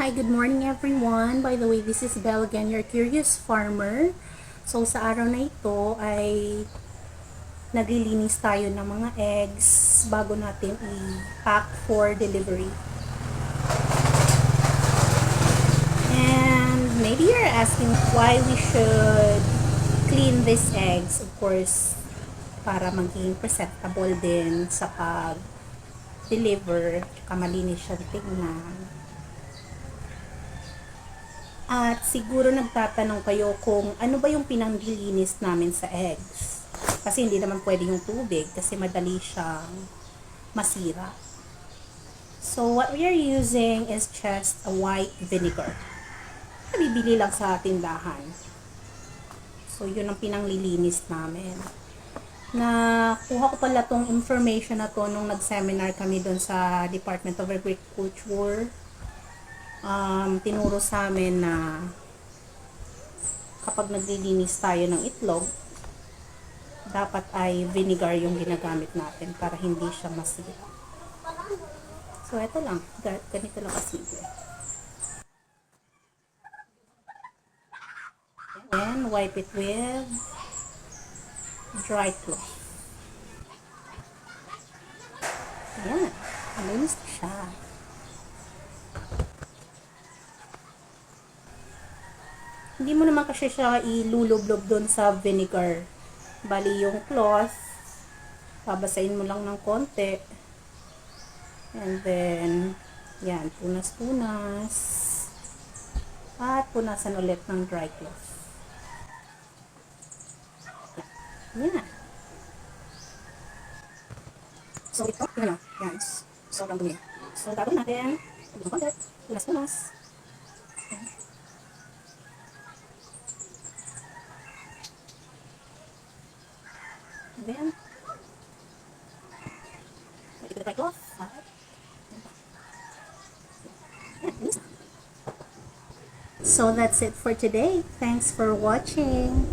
Hi, good morning everyone. By the way, this is Belle again, your curious farmer. So, sa araw na ito ay naglilinis tayo ng mga eggs bago natin i-pack for delivery. And maybe you're asking why we should clean these eggs. Of course, para maging presentable din sa pag-deliver, tsaka malinis siyang tingnan. At siguro nagtatanong kayo kung ano ba yung pinanglilinis namin sa eggs. Kasi hindi naman pwede yung tubig kasi madali siyang masira. So what we are using is just a white vinegar. Nabibili lang sa tindahan. So yun ang pinanglilinis namin. Nakuha ko pala tong information na to nung nag-seminar kami doon sa Department of Agriculture. Tinuro sa amin na kapag naglilinis tayo ng itlog, dapat ay vinegar yung ginagamit natin para hindi siya masira. So, ito lang. Ganito lang kasimple. And wipe it with dry cloth. Ayan. Malinis na siya. Hindi mo naman kasi siya ilulublob doon sa vinegar. Bali yung cloth, babasahin mo lang ng konti. And then, yan, punas-punas. At punasan ulit ng dry cloth. Yan. So, ito, yan, yan. Sobrang dumi. So, gagawin natin, konti, punas-punas. And then, pwede ko dry cloth. So that's it for today. Thanks for watching.